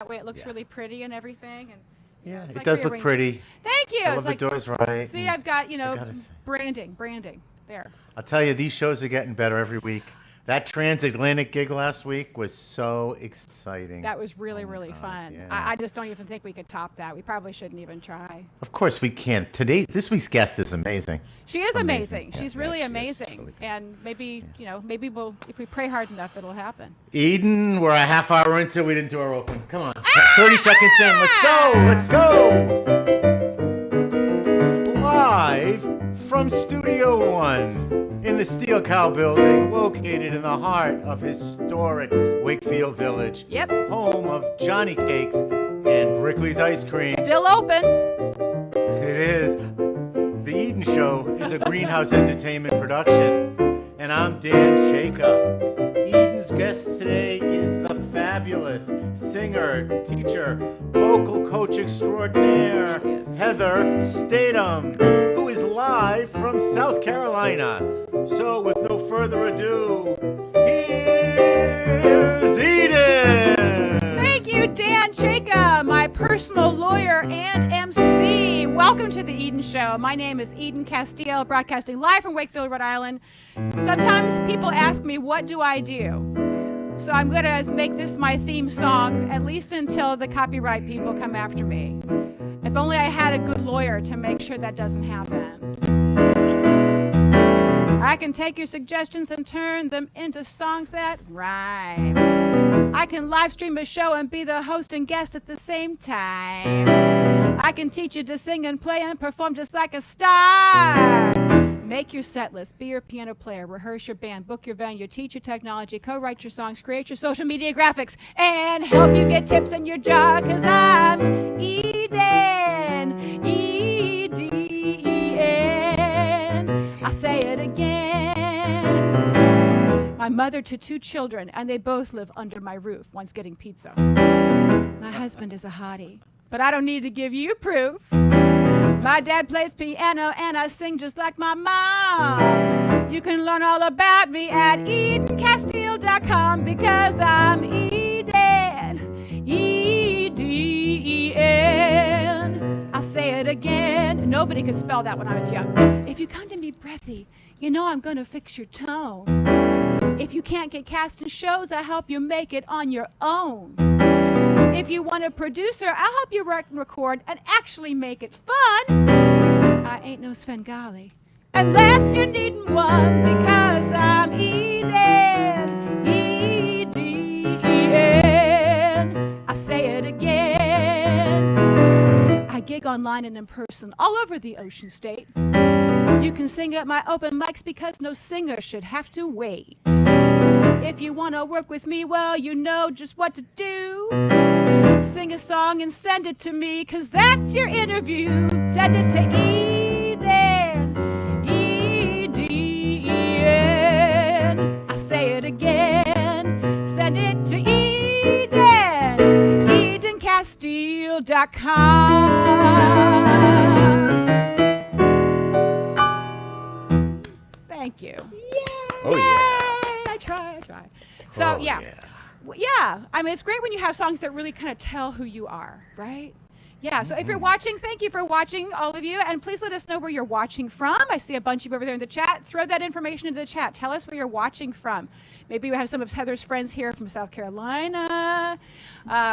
That way it looks really pretty and everything. And yeah, it like does look pretty. Thank you. I love the doors right. See, I've got, branding there. I'll tell you, these shows are getting better every week. That transatlantic gig last week was so exciting. That was really, really fun. Yeah. I just don't even think we could top that. We probably shouldn't even try. Of course we can't. This week's guest is amazing. She is amazing. She's really she amazing. Really and maybe, maybe we'll, if we pray hard enough, it'll happen. Eden, we're a half hour into, we didn't do our open. Come on, 30 seconds in. Let's go. Live from Studio One. In the Steel Cow building, located in the heart of historic Wakefield Village. Yep. Home of Johnny Cakes and Brickley's Ice Cream. Still open. It is. The Eden Show is a Greenhouse Entertainment production. And I'm Dan Shaka. Eden's guest today is the fabulous singer, teacher, vocal coach extraordinaire, Heather Statham, who is live from South Carolina. So with no further ado, here's Eden! Thank you, Dan Shaka, my personal lawyer and MC. Welcome to the Eden Show. My name is Eden Castile, broadcasting live from Wakefield, Rhode Island. Sometimes people ask me, what do I do? So I'm going to make this my theme song, at least until the copyright people come after me. If only I had a good lawyer to make sure that doesn't happen. I can take your suggestions and turn them into songs that rhyme. I can live stream a show and be the host and guest at the same time. I can teach you to sing and play and perform just like a star. Make your set list, be your piano player, rehearse your band, book your venue, teach your technology, co-write your songs, create your social media graphics, and help you get tips in your jar, 'cause I'm Eden, E-D-E-N. I'll say it again. My mother to 2 children, and they both live under my roof. One's getting pizza. My husband is a hottie, but I don't need to give you proof. My dad plays piano and I sing just like my mom. You can learn all about me at EdenCastile.com, because I'm Eden, E-D-E-N. I'll say it again. Nobody could spell that when I was young. If you come to me breathy, you know I'm gonna fix your tone. If you can't get cast in shows, I'll help you make it on your own. If you want a producer, I'll help you record and actually make it fun. I ain't no Svengali, unless you're needing one, because I'm Eden, E-D-E-N. I say it again. I gig online and in person all over the Ocean State. You can sing at my open mics, because no singer should have to wait. If you want to work with me, well, you know just what to do. Sing a song and send it to me, 'cause that's your interview. Send it to Eden, E-D-E-N. I say it again. Send it to Eden, EdenCastile.com. Thank you. Oh, yeah. I try. So, yeah. I mean, it's great when you have songs that really kind of tell who you are, right? Yeah, so if you're watching, thank you for watching, all of you. And please let us know where you're watching from. I see a bunch of you over there in the chat. Throw that information into the chat. Tell us where you're watching from. Maybe we have some of Heather's friends here from South Carolina.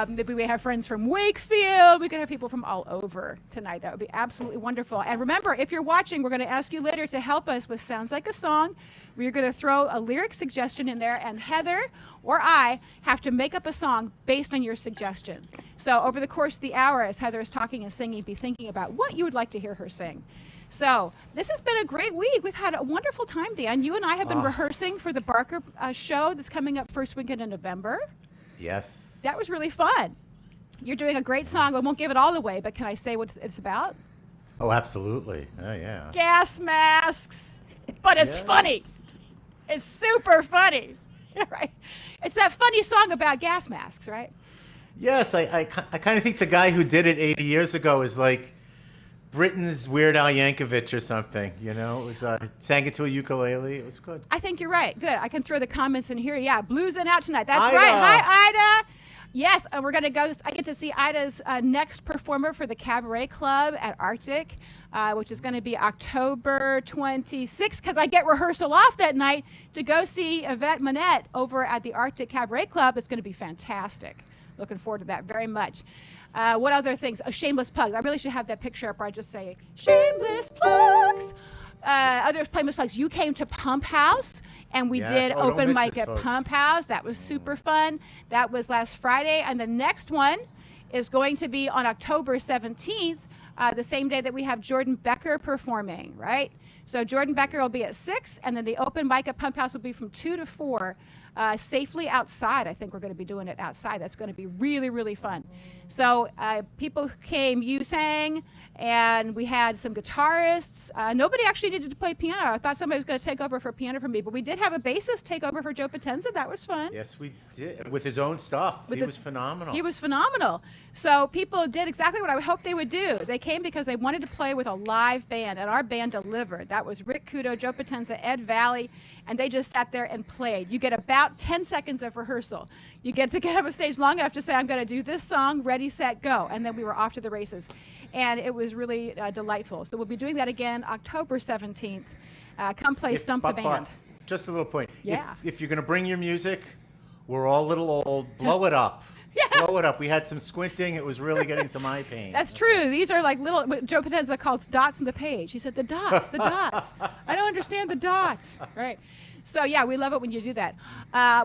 Maybe we have friends from Wakefield. We could have people from all over tonight. That would be absolutely wonderful. And remember, if you're watching, we're going to ask you later to help us with Sounds Like a Song. We're going to throw a lyric suggestion in there, and Heather or I have to make up a song based on your suggestion. So over the course of the hour, as Heather is talking and singing, be thinking about what you would like to hear her sing. So this has been a great week. We've had a wonderful time, Dan. You and I have been rehearsing for the Barker show that's coming up first weekend in November. Yes. That was really fun. You're doing a great song. I won't give it all away, but can I say what it's about? Oh, absolutely. Oh, yeah. Gas masks. But it's funny. It's super funny. Right? It's that funny song about gas masks, right? Yes, I kind of think the guy who did it 80 years ago is like Britain's Weird Al Yankovic or something, you know? It was sang it to a ukulele. It was good. I think you're right. Good. I can throw the comments in here. Yeah, bluesing out tonight. That's Ida. right. Hi, Ida. Yes, and we're going to go. I get to see Ida's next performer for the Cabaret Club at Arctic, which is going to be October 26th, because I get rehearsal off that night to go see Yvette Monette over at the Arctic Cabaret Club. It's going to be fantastic. Looking forward to that very much. What other things? Oh, shameless plugs. I really should have that picture up where I just say, shameless plugs. Other shameless plugs. You came to Pump House, and we did open mic at Pump House. That was super fun. That was last Friday. And the next one is going to be on October 17th, the same day that we have Jordan Becker performing, right? So Jordan Becker will be at 6, and then the open mic at Pump House will be from 2 to 4, safely outside. I think we're going to be doing it outside. That's going to be really, really fun. So people came, you sang, and we had some guitarists. Nobody actually needed to play piano. I thought somebody was going to take over for piano for me, but we did have a bassist take over for Joe Potenza. That was fun. Yes, we did. With his own stuff. He was phenomenal. He was phenomenal. So people did exactly what I would hope they would do. They came because they wanted to play with a live band, and our band delivered. That was Rick Kudo, Joe Potenza, Ed Valley, and they just sat there and played. You get about 10 seconds of rehearsal. You get to get up on stage long enough to say, I'm going to do this song, ready, set, go. And then we were off to the races. And it was really delightful. So we'll be doing that again October 17th. Come play Stump the Band. Just a little point. Yeah. If you're going to bring your music, we're all a little old, blow it up. Yeah. Blow it up. We had some squinting. It was really getting some eye pain. That's true. These are like little, what Joe Potenza calls dots on the page. He said, the dots, the dots. I don't understand the dots. Right. So, yeah, we love it when you do that.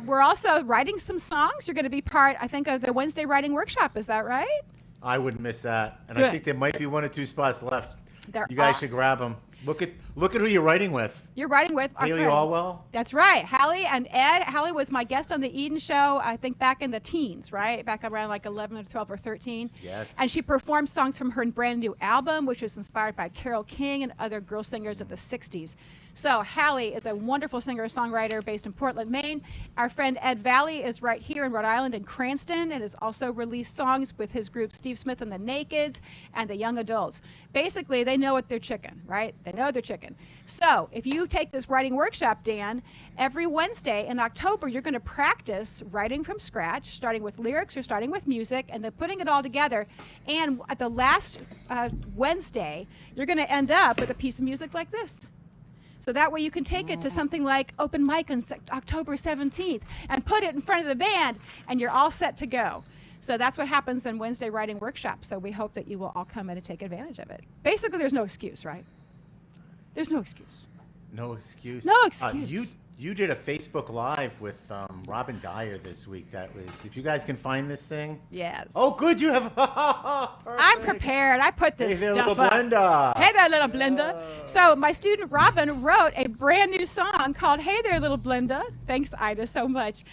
We're also writing some songs. You're going to be part, I think, of the Wednesday writing workshop. Is that right? I wouldn't miss that. And Good. I think there might be 1 or 2 spots left. There You guys are. should grab them. Look at who you're writing with. You're writing with our Haley friends. Allwell? That's right. Hallie and Ed. Hallie was my guest on the Eden show, I think back in the teens, right? Back around like 11 or 12 or 13. Yes. And she performed songs from her brand new album, which was inspired by Carole King and other girl singers of the 60s. So Hallie is a wonderful singer-songwriter based in Portland, Maine. Our friend Ed Valley is right here in Rhode Island in Cranston and has also released songs with his group Steve Smith and the Nakeds and the Young Adults. Basically, they know what they're chicken, right? They know they're chicken. So if you take this writing workshop, Dan, every Wednesday in October, you're going to practice writing from scratch, starting with lyrics or starting with music, and then putting it all together. And at the last Wednesday, you're going to end up with a piece of music like this. So that way you can take it to something like open mic on October 17th and put it in front of the band, and you're all set to go. So that's what happens in Wednesday writing workshops. So we hope that you will all come in and take advantage of it. Basically, there's no excuse, right? There's no excuse. No excuse. No excuse. You did a Facebook Live with Robin Dyer this week. That was, if you guys can find this thing. Yes. Oh, good. You have. I'm prepared. I put this Hey there, stuff little up. Blenda. Hey there, little Blenda. So my student Robin wrote a brand new song called Hey There, Little Blenda. Thanks, Ida, so much.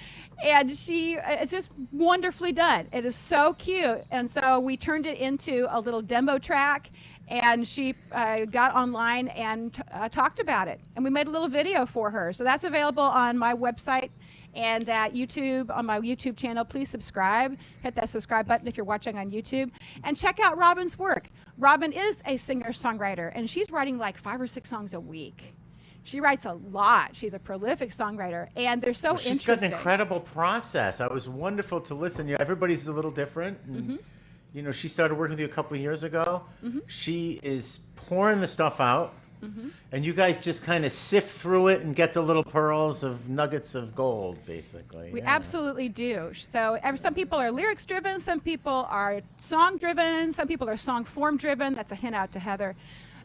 And it's just wonderfully done. It is so cute. And so we turned it into a little demo track, and she got online and talked about it. And we made a little video for her. So that's available on my website and at YouTube, on my YouTube channel. Please subscribe. Hit that subscribe button if you're watching on YouTube. And check out Robin's work. Robin is a singer-songwriter, and she's writing like 5 or 6 songs a week. She writes a lot. She's a prolific songwriter, and they're so interesting. She's got an incredible process. It was wonderful to listen. Everybody's a little different. And, you know, she started working with you a couple of years ago. She is pouring the stuff out, and you guys just kind of sift through it and get the little pearls of nuggets of gold, basically. We absolutely do. So some people are lyrics driven, some people are song driven, some people are song form driven. That's a hint out to Heather.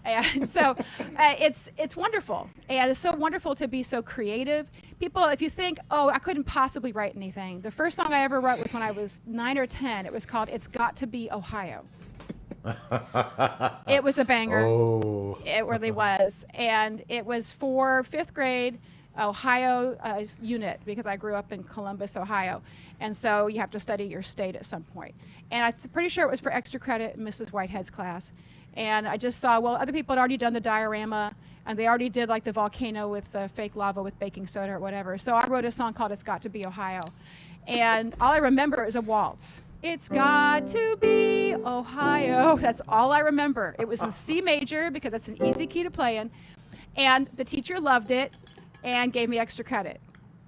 And so it's wonderful. And it's so wonderful to be so creative. People, if you think, oh, I couldn't possibly write anything. The first song I ever wrote was when I was 9 or 10. It was called It's Got to Be Ohio. It was a banger. Oh. It really was. And it was for 5th grade Ohio unit, because I grew up in Columbus, Ohio. And so you have to study your state at some point. And I'm pretty sure it was for extra credit in Mrs. Whitehead's class. And I just saw, well, other people had already done the diorama, and they already did like the volcano with the fake lava with baking soda or whatever. So I wrote a song called It's Got to Be Ohio. And all I remember is a waltz. It's got to be Ohio. That's all I remember. It was in C major because that's an easy key to play in. And the teacher loved it and gave me extra credit.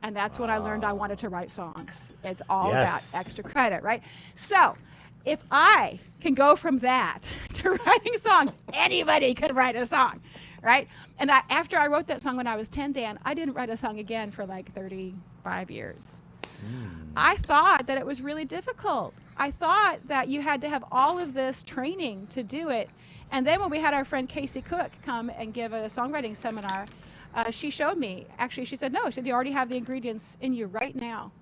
And that's when I learned I wanted to write songs. It's all Yes. about extra credit, right? So if I can go from that to writing songs, anybody could write a song, right? And after I wrote that song when I was 10, Dan, I didn't write a song again for like 35 years. I thought that it was really difficult. I thought that you had to have all of this training to do it. And then when we had our friend Casey Cook come and give a songwriting seminar, she showed me. Actually, she said, no, she said, you already have the ingredients in you right now.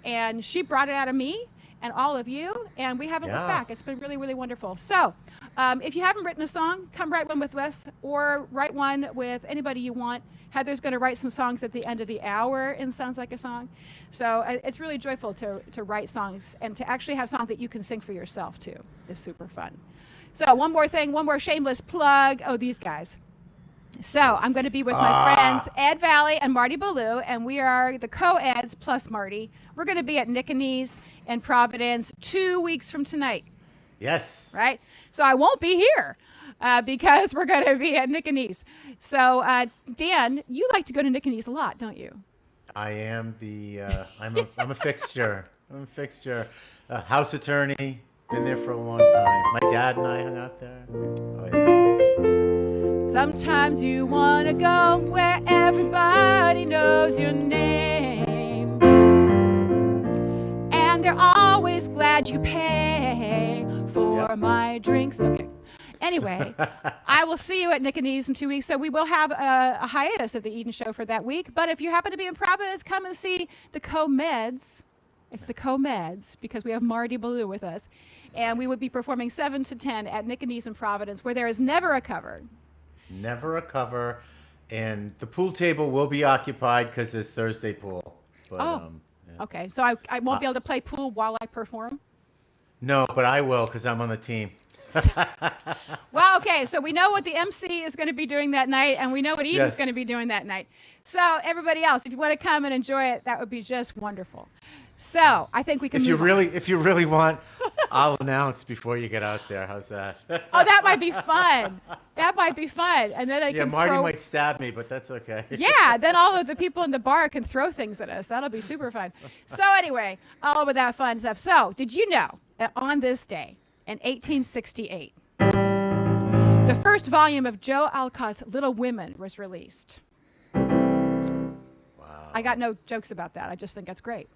And she brought it out of me and all of you, and we haven't looked back. It's been really, really wonderful. So if you haven't written a song, come write one with Wes or write one with anybody you want. Heather's going to write some songs at the end of the hour in Sounds Like a Song. So it's really joyful to write songs and to actually have songs that you can sing for yourself, too. It's super fun. So one more thing, one more shameless plug. Oh, these guys. So I'm going to be with my friends Ed Valley and Marty Ballou, and we are the co-eds plus Marty. We're going to be at Nick and Nee's in Providence 2 weeks from tonight. Yes. Right? So I won't be here because we're going to be at Nick and Nee's. So, Dan, you like to go to Nick and Nee's a lot, don't you? I am I'm a fixture. I'm a fixture. House attorney. Been there for a long time. My dad and I hung out there. Oh, yeah. Sometimes you want to go where everybody knows your name. And they're always glad you pay for my drinks. Okay. Anyway, I will see you at Nick and Nee's in 2 weeks. So we will have a hiatus of the Eden Show for that week. But if you happen to be in Providence, come and see the Co-Meds. It's the Co-Meds because we have Marty Ballou with us. And we would be performing 7 to 10 at Nick and Nee's in Providence, where there is never a cover. Never a cover. And the pool table will be occupied because there's Thursday pool. But, Okay. So I won't be able to play pool while I perform? No, but I will because I'm on the team. Well, okay, so we know what the MC is going to be doing that night, and we know what Eden's going to be doing that night. So everybody else, if you want to come and enjoy it, that would be just wonderful. So I think we can. If you really want, I'll announce before you get out there. How's that? Oh, that might be fun. That might be fun, and then I can Marty might stab me, but that's okay. Yeah, then all of the people in the bar can throw things at us. That'll be super fun. So anyway, all of that fun stuff. So did you know that on this day in 1868, the first volume of Joe Alcott's Little Women was released? Wow. I got no jokes about that. I just think that's great.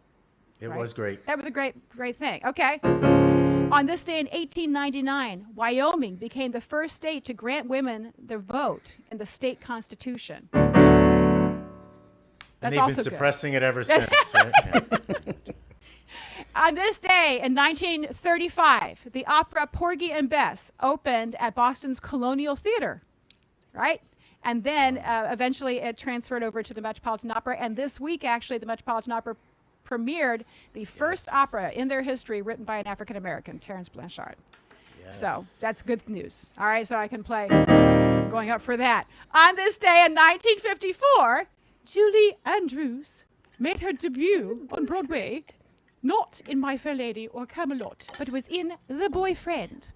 It was great. That was a great thing. Okay. On this day in 1899, Wyoming became the first state to grant women the vote in the state constitution. That's and they've also been suppressing it ever since. Right? Yeah. On this day in 1935, the opera Porgy and Bess opened at Boston's Colonial Theater, right? And then eventually it transferred over to the Metropolitan Opera. And this week, actually, the Metropolitan Opera premiered the first opera in their history written by an African-American, Terence Blanchard. Yes. So that's good news. All right, so I can play going up for that. On this day in 1954, Julie Andrews made her debut on Broadway, not in My Fair Lady or Camelot, but it was in The Boyfriend.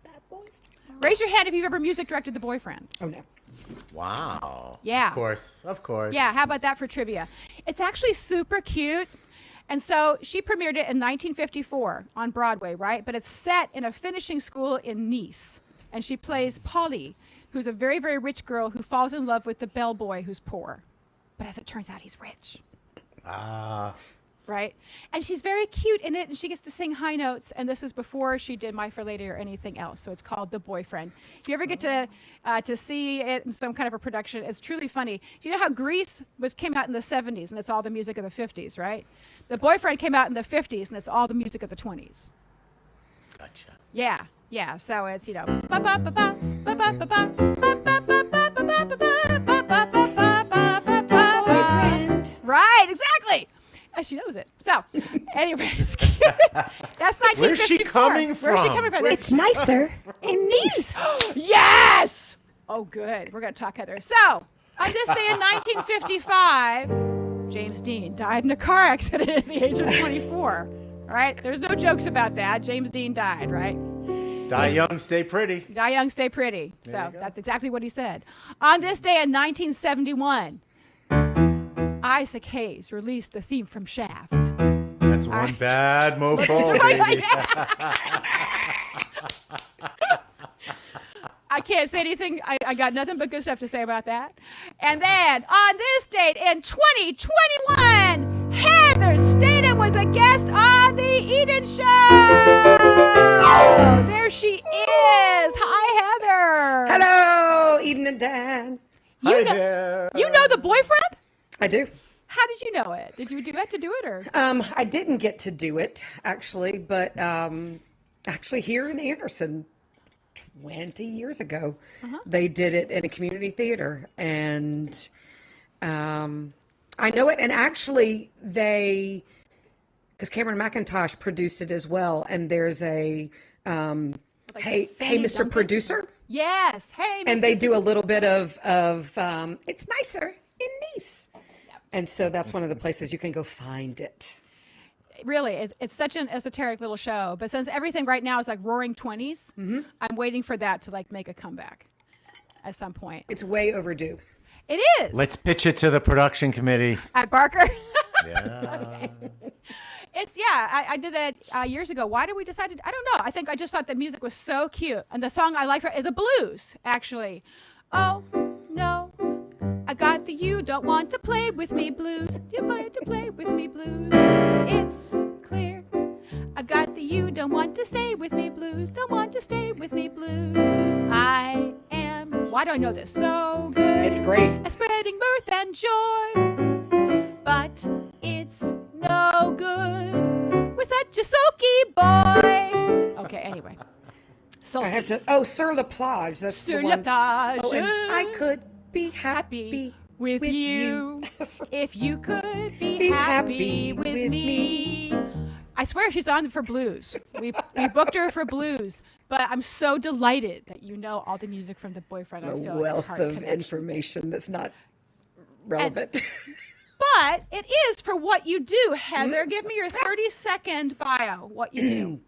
Raise your hand if you've ever music directed The Boyfriend. Oh, no. Wow. Yeah. Of course. Yeah, how about that for trivia? It's actually super cute. And so she premiered it in 1954 on Broadway, right? But it's set in a finishing school in Nice. And she plays Polly, who's a very, very rich girl who falls in love with the bellboy who's poor. But as it turns out, he's rich. Right? And she's very cute in it, and she gets to sing high notes. And this was before she did My Fair Lady or anything else. So it's called The Boyfriend. If you ever get to see it in some kind of a production, it's truly funny. Do you know how Grease came out in the 70s, and it's all the music of the 50s, right? The Boyfriend came out in the 50s, and it's all the music of the 20s. Gotcha. Yeah. So it's, Boyfriend. Right, exactly. She knows it. So, anyways, that's 1954. Where's she coming from? Where's she coming from? It's nicer in Nice. Yes! Oh, good. We're going to talk, Heather. So, on this day in 1955, James Dean died in a car accident at the age of 24. All right? There's no jokes about that. James Dean died, right? Die young, stay pretty. Die young, stay pretty. There So, that's exactly what he said. On this day in 1971, Isaac Hayes released the theme from Shaft. That's one bad mofo, baby. I can't say anything. I got nothing but good stuff to say about that. And then on this date in 2021, Heather Statham was a guest on the Eden Show. There she is. Hi, Heather. Hello, Eden and Dan. Hi there. You know the boyfriend? I do. How did you know it? Did you do it to do it, or? I didn't get to do it actually, but actually here in Anderson, 20 years ago, they did it in a community theater, and I know it. And actually, because Cameron McIntosh produced it as well, and there's a hey Mr. Duncan? Producer. Yes. Hey, Mr. And they do a little bit of it's nicer in Nice. And so that's one of the places you can go find it. Really, it's such an esoteric little show. But since everything right now is like roaring 20s, I'm waiting for that to like make a comeback at some point. It's way overdue. It is. Let's pitch it to the production committee. At Barker. Yeah. I did that years ago. Why did we decide to? I don't know. I think I just thought the music was so cute. And the song I like is a blues, actually. Oh, no. I got the you don't want to play with me blues. You want to play with me blues. It's clear. I got the you don't want to stay with me blues. Don't want to stay with me blues. I am. Why do I know this so good? It's great. At spreading mirth and joy. But it's no good. We're such a sulky boy. Okay, anyway. Sulky. I have to. Oh, Sur La Plage. That's Sur the La one. Plage. Oh, and I could be Happy with you. If you could be happy with me. I swear she's on for blues. We booked her for blues. But I'm so delighted that you know all the music from The Boyfriend. I A feel wealth like a of heart connection. information that's not relevant. But it is for what you do, Heather. Give me your 30-second bio, what you do.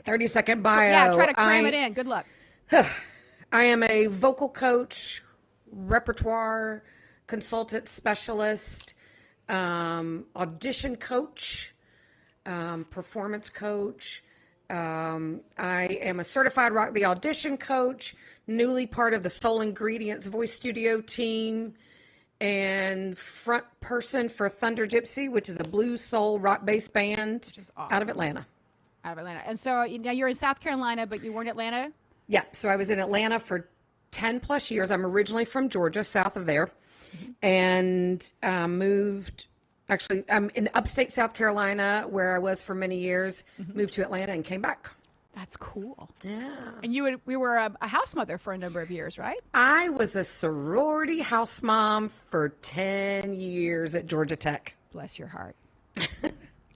30-second bio. Yeah, try to cram it in. Good luck. I am a vocal coach, repertoire consultant specialist, audition coach, performance coach. I am a certified Rock the Audition coach, newly part of the Soul Ingredients voice studio team, and front person for ThunderGypsy, which is a blues soul rock based band Which is awesome. out of Atlanta. Out of Atlanta. And so now you're in South Carolina, but you weren't in Atlanta? Yeah, so I was in Atlanta for 10 plus years. I'm originally from Georgia, south of there, and moved. Actually, I'm in upstate South Carolina, where I was for many years. Moved to Atlanta and came back. That's cool. Yeah, And we were a house mother for a number of years, right? I was a sorority house mom for 10 years at Georgia Tech. Bless your heart.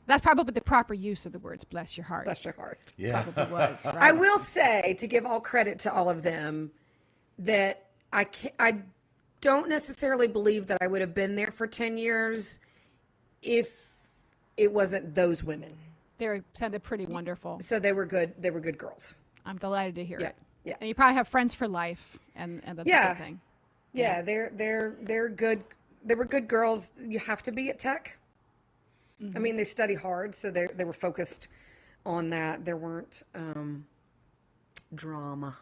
That's probably the proper use of the words "bless your heart." Bless your heart. Yeah. Probably was. Right? I will say, to give all credit to all of them, that I don't necessarily believe that I would have been there for 10 years if it wasn't those women. They sounded pretty wonderful. So they were good. They were good girls. I'm delighted to hear Yeah, it. yeah. And you probably have friends for life, and that's a Yeah. good thing. Yeah, they're good. They were good girls. You have to be at Tech. I mean, they study hard, so they were focused on that. There weren't drama.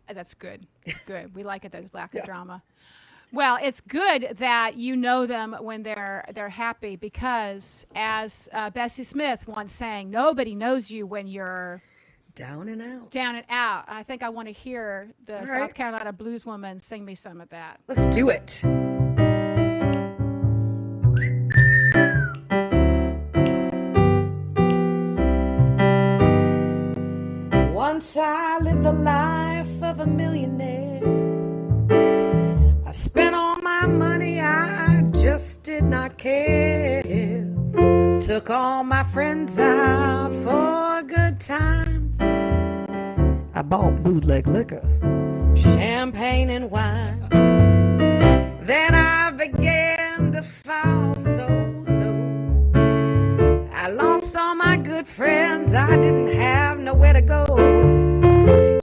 That's good. Good. We like it. There's lack of drama. Well, it's good that you know them when they're happy, because as Bessie Smith once sang, nobody knows you when you're Down and out. down and out. I think I want to hear the All South right. Carolina blues woman sing me some of that. Let's do it. Once I lived the life of a millionaire. I spent all my money, I just did not care. Took all my friends out for a good time. I bought bootleg liquor, champagne and wine. Then I began to fall so low. I lost all my good friends, I didn't have nowhere to go.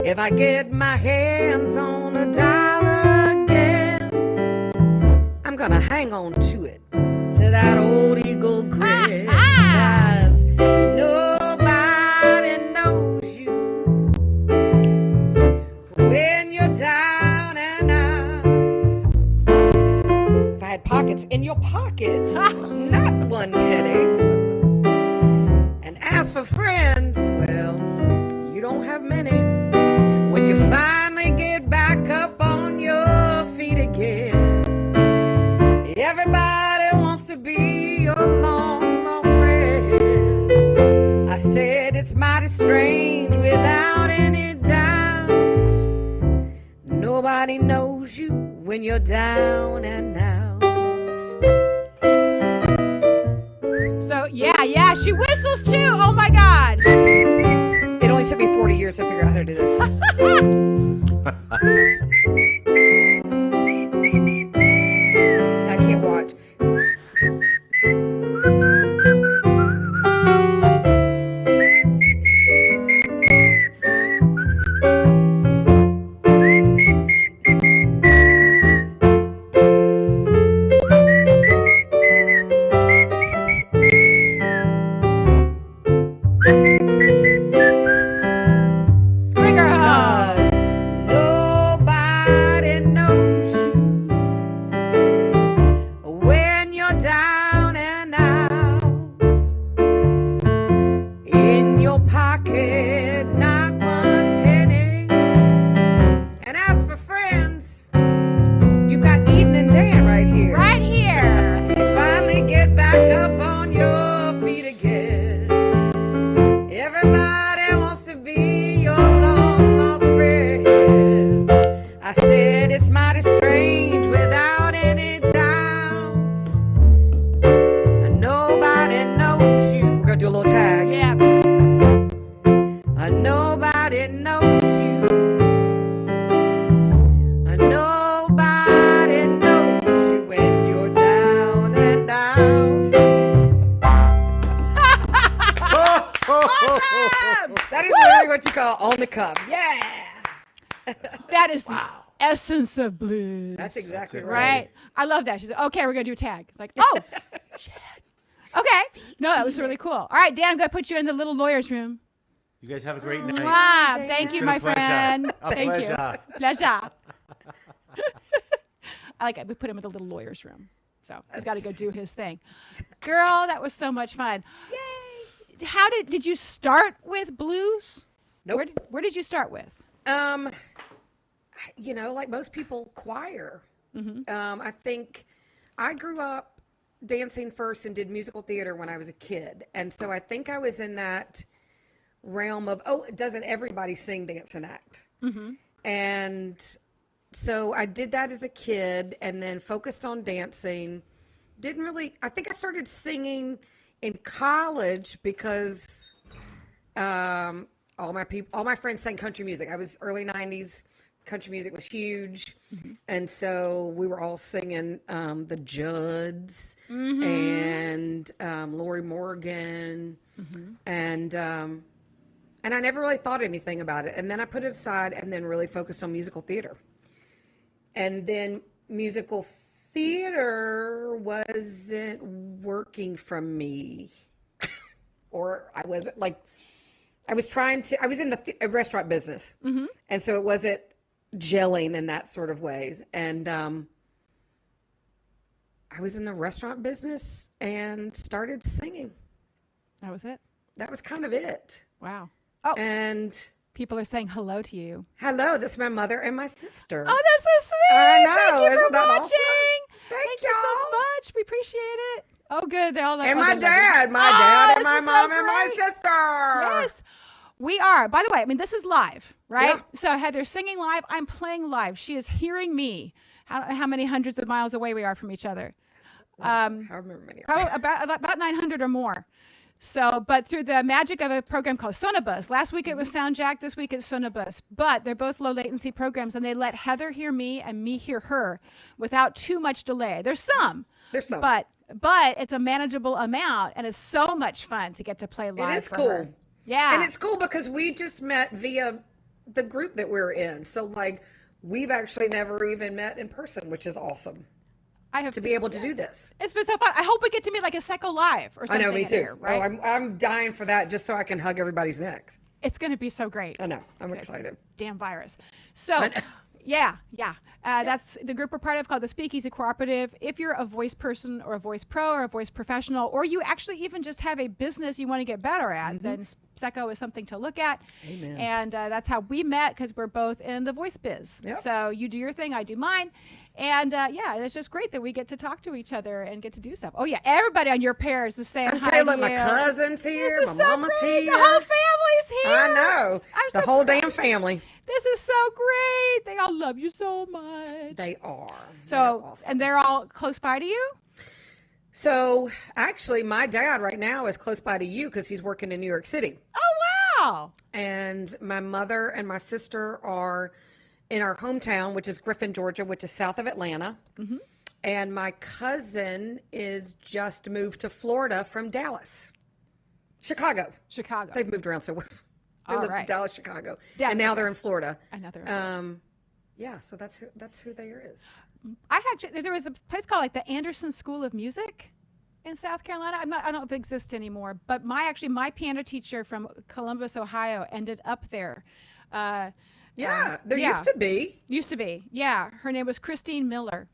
If I get my hands on $1 again, I'm gonna hang on to it to that old eagle crest. 'Cause nobody knows you when you're down and out. If I had pockets in your pocket, not one penny. And as for friends, well, you don't have many. When you finally get back up on your feet again, everybody wants to be your long lost friend. I said it's mighty strange without any doubt. Nobody knows you when you're down and out. So, yeah, she whistles too. Oh my God. It only took me 40 years to figure out how to do this. I can't watch. Bring her home. 'Cause nobody knows you when you're down and out. In your pocket, not one penny. And as for friends, you've got Eden and Dan right here. Right here. You finally get back up on your feet again. Everybody wants to be your long lost friend. I said it's mighty strange without any doubt. And nobody knows you. We're gonna do a little tag. Yeah. Nobody knows you. Nobody knows you when you're down and out. That is literally what you call on the cuff. Yeah. That is the essence of blues. That's exactly it, right. Right? I love that. She's like, okay, we're going to do a tag. It's like, oh, shit. Okay. No, that was really cool. All right, Dan, I'm going to put you in the little lawyer's room. You guys have a great night. Wow. Thank you, It's been my a pleasure. friend. A Thank pleasure. you. Pleasure. I like it. We put him in the little lawyer's room. So he's got to go do his thing. Girl, that was so much fun. Yay. How did you start with blues? Nope. Where did you start with? You know, like most people, choir. Mm-hmm. I think I grew up dancing first and did musical theater when I was a kid. And so I think I was in that realm of, doesn't everybody sing, dance, and act? Mm-hmm. And so I did that as a kid and then focused on dancing. I think I started singing in college because all my friends sang country music. I was early 90s. Country music was huge. Mm-hmm. And so we were all singing the Judds Mm-hmm. and Lori Morgan. Mm-hmm. And I never really thought anything about it. And then I put it aside and then really focused on musical theater. And then musical theater wasn't working from me. Or I wasn't like, I was in the restaurant business. Mm-hmm. And so it wasn't gelling in that sort of ways. And I was in the restaurant business and started singing. That was it. That was kind of it. Wow. Oh, And people are saying hello to you. hello, that's my mother and my sister. Oh, that's so sweet. I know, Thank you for isn't that watching. awesome? Thank you so y'all. much. We appreciate it. Oh, good. They all like. And oh, my they love dad, it. my Oh, dad and this my is so mom and my great. sister. Yes. We are. By the way, I mean, this is live, right? Yeah. So Heather's singing live. I'm playing live. She is hearing me. How many hundreds of miles away we are from each other? However many. Probably about 900 or more. So, but through the magic of a program called Sonobus, last week it was SoundJack, this week it's Sonobus, but they're both low latency programs and they let Heather hear me and me hear her without too much delay. There's some, but it's a manageable amount and it's so much fun to get to play live. It is for cool. her. Yeah. And it's cool because we just met via the group that we're in. So like we've actually never even met in person, which is awesome. to be able to do this. It's been so fun. I hope we get to meet like a Seco Live or I something. know, me in too. here, right? Oh, I'm dying for that just so I can hug everybody's necks. It's going to be so great. I know. I'm excited. Damn virus. So, yeah. That's the group we're part of called the Speakeasy Cooperative. If you're a voice person or a voice pro or a voice professional, or you actually even just have a business you want to get better at, then Seco is something to look at. Amen. And that's how we met, because we're both in the voice biz. Yep. So you do your thing, I do mine. And it's just great that we get to talk to each other and get to do stuff. Oh yeah, everybody on your pairs is saying hi. Look, my cousin's here, This my is so mama's great. here. The whole family's here. I know. I'm The so whole proud. damn family. This is so great. They all love you so much. They are. So, They're awesome. and they're all close by to you? So actually, my dad right now is close by to you because he's working in New York City. Oh, wow. And my mother and my sister are in our hometown, which is Griffin, Georgia, which is south of Atlanta. And my cousin is just moved to Florida from Dallas. Chicago. They've moved around so well. They All lived right. in Dallas, Chicago. Yeah, and now they're in Florida. Another. Yeah, so that's who there is. There was a place called like the Anderson School of Music in South Carolina. I don't know if it exists anymore, but my piano teacher from Columbus, Ohio ended up there. There used to be. Used to be. Yeah. Her name was Christine Miller,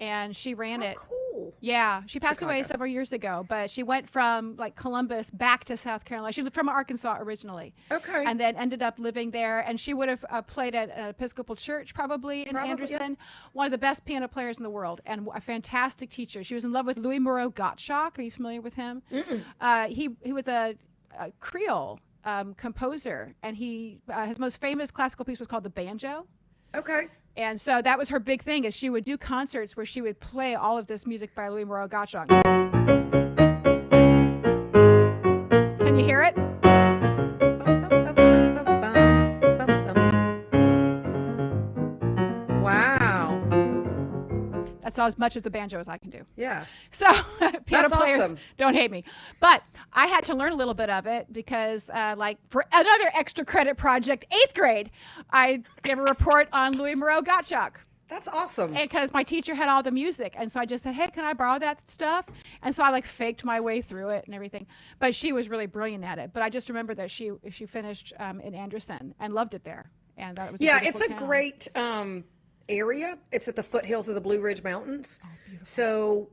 and she ran it. Cool. Yeah, she passed away several years ago, but she went from like Columbus back to South Carolina. She lived from Arkansas originally. Okay. And then ended up living there, and she would have played at an Episcopal church probably in Anderson. One of the best piano players in the world, and a fantastic teacher. She was in love with Louis Moreau Gottschalk. Are you familiar with him? He was a Creole composer, and his most famous classical piece was called the Banjo. Okay. And so that was her big thing, is she would do concerts where she would play all of this music by Louis Moreau Gottschalk. Can you hear it? Wow. That's as much as the banjo as I can do. Yeah. So piano That's players, awesome. don't hate me. But I had to learn a little bit of it because for another extra credit project, 8th grade, I gave a report on Louis Moreau Gottschalk. That's awesome. Because my teacher had all the music. And so I just said, hey, can I borrow that stuff? And so I faked my way through it and everything. But she was really brilliant at it. But I just remember that she finished in Anderson and loved it there. And that was it's a town. great area. It's at the foothills of the Blue Ridge Mountains. Oh, beautiful. So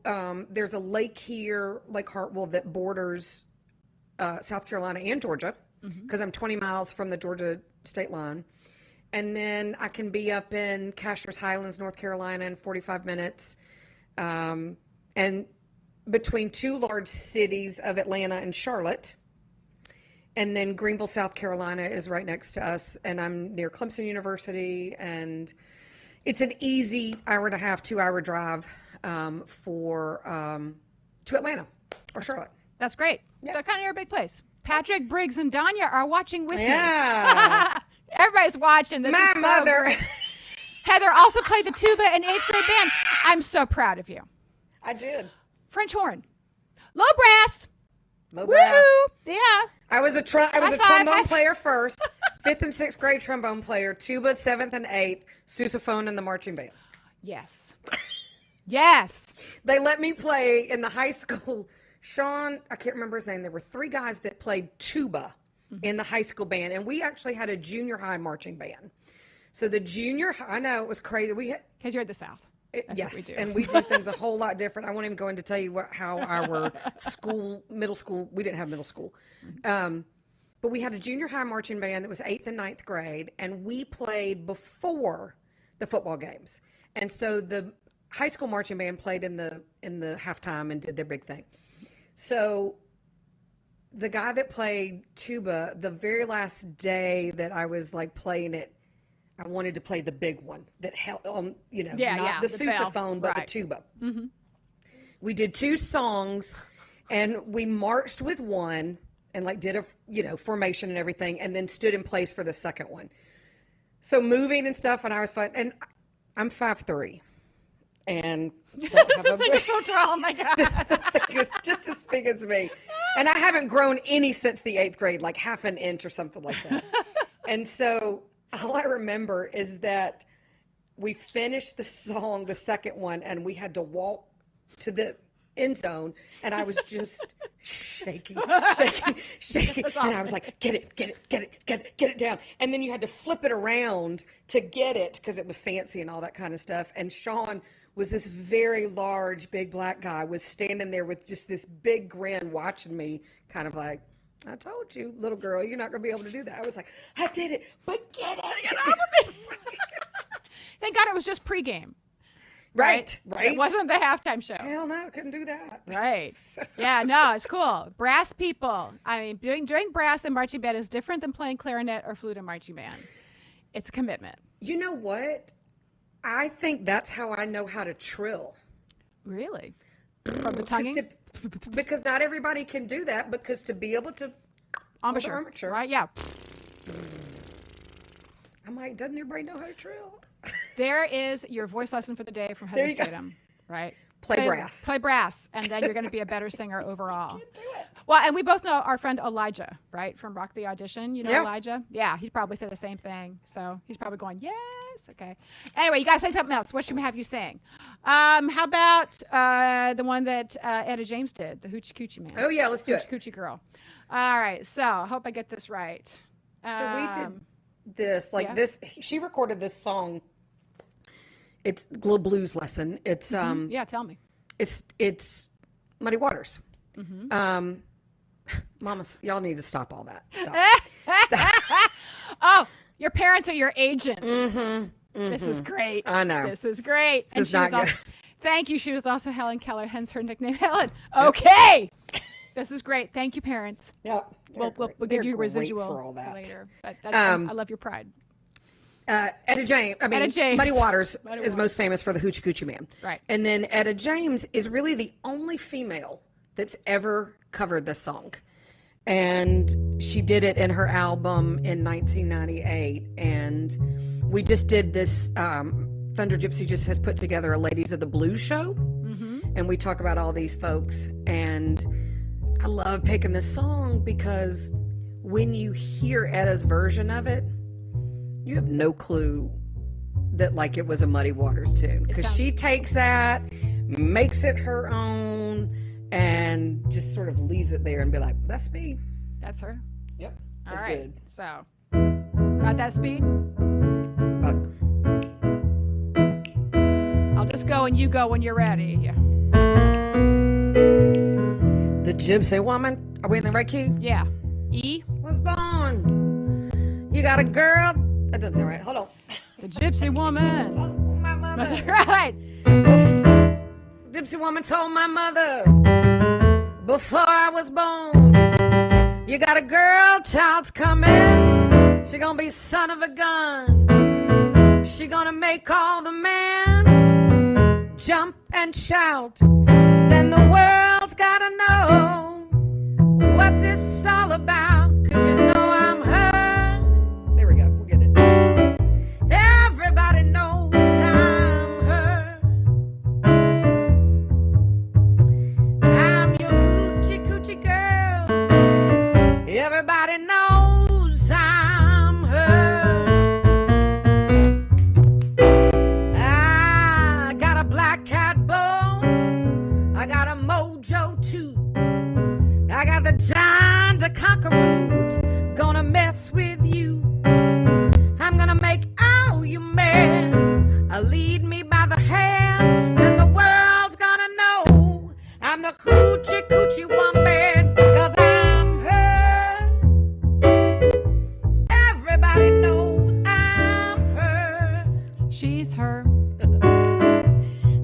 there's a lake here, Lake Hartwell, that borders South Carolina and Georgia, because I'm 20 miles from the Georgia state line. And then I can be up in Cashers Highlands, North Carolina in 45 minutes. And between two large cities of Atlanta and Charlotte. And then Greenville, South Carolina is right next to us. And I'm near Clemson University. And it's an easy 1.5 to 2 hour drive to Atlanta or Charlotte. That's great. Yeah. So kind of your big place. Patrick, Briggs, and Danya are watching with Yeah. me. Everybody's watching. This My is so mother. great. Heather also played the tuba in 8th grade band. I'm so proud of you. I did. French horn. Low brass. Low brass. Woo! Yeah. I was a High five, trombone high- player first, 5th and 6th grade trombone player, tuba 7th and 8th, sousaphone in the marching band. Yes. Yes. They let me play in the high school. Sean, I can't remember his name. There were 3 guys that played tuba in the high school band, and we actually had a junior high marching band. So the junior high, I know it was crazy. Because you're at the South. That's what Yes, we do. and we do things a whole lot different. I won't even go into tell you how our middle school, we didn't have middle school. But we had a junior high marching band that was 8th and 9th grade, and we played before the football games. And so the high school marching band played in the halftime and did their big thing. So the guy that played tuba, the very last day that I was playing it, I wanted to play the big one that held, not the bell. sousaphone, but the Right. tuba. We did 2 songs, and we marched with one, and did a formation and everything, and then stood in place for the second one. So moving and stuff, and I was fun. And I'm 5'3", and don't have This thing is so tall. Oh my God. it was just as big as me. And I haven't grown any since the 8th grade, like half an inch or something like that. And so all I remember is that we finished the song, the second one, and we had to walk to the end zone, and I was just shaking. And I was like, get it down. And then you had to flip it around to get it because it was fancy and all that kind of stuff. And Sean was this very large, big black guy, was standing there with just this big grin watching me, kind of like, I told you, little girl, you're not going to be able to do that. I was like, I did it, but get off of me. Thank God it was just pregame. Right. It wasn't the halftime show. Hell no, I couldn't do that. Right. Yeah, no, it's cool. Brass people. I mean, doing brass and marching band is different than playing clarinet or flute and marching band. It's a commitment. You know what? I think that's how I know how to trill. Really? From the tonguing? Because not everybody can do that, because to be able to armature. Right, yeah. I'm like, doesn't everybody know how to trill? There is your voice lesson for the day from Heather Statham, right? Play brass. Play brass, and then you're going to be a better singer overall. I can't do it. Well, and we both know our friend Elijah, right, from Rock the Audition. You know Elijah? Yeah, he'd probably say the same thing. So he's probably going, yes, okay. Anyway, you guys say something else. What should we have you sing? How about the one that Etta James did, the Hoochie Coochie Man? Oh, yeah, let's do it. Hoochie Coochie Girl. All right, so I hope I get this right. So we did this, this. She recorded this song. It's Glow Blues lesson. It's yeah, tell me. It's Muddy Waters. Mama, y'all need to stop all that. Stop. Oh, your parents are your agents. This is great. I know. This is great. This is not good. Thank you. She was also Helen Keller, hence her nickname Helen. Okay. This is great. Thank you, parents. Yep. We'll give you residual for all that later. But I love your pride. Etta James. Muddy Waters is most famous for the Hoochie Coochie Man. Right. And then Etta James is really the only female that's ever covered this song. And she did it in her album in 1998. And we just did this, ThunderGypsy just has put together a Ladies of the Blues show. And we talk about all these folks. And I love picking this song because when you hear Etta's version of it, you have no clue that like it was a Muddy Waters tune, because she takes that, makes it her own, and just sort of leaves it there and be like, that's me. That's her. Yep. That's right. Good. So, about that speed? It's about. I'll just go and you go when you're ready. Yeah. The gypsy woman. Are we in the right key? Yeah. E was born. You got a girl. That doesn't sound right. Hold on. The gypsy woman. Told my mother. Right. Gypsy woman told my mother before I was born. You got a girl, child's coming. She gonna be son of a gun. She gonna make all the men jump and shout. Then the world's gotta know what this is all about. 'Cause you know I'm her. There we go. We'll get it. Everybody knows I'm her. I'm your hoochie coochie girl. Everybody knows I'm her. I got a black cat bone. I got a mojo too. I got the time to conquer root. Gonna mess with you. I'm gonna make all you men lead me by the hand. And the world's gonna know I'm the hoochie coochie woman. 'Cause I'm her. Everybody knows I'm her. She's her.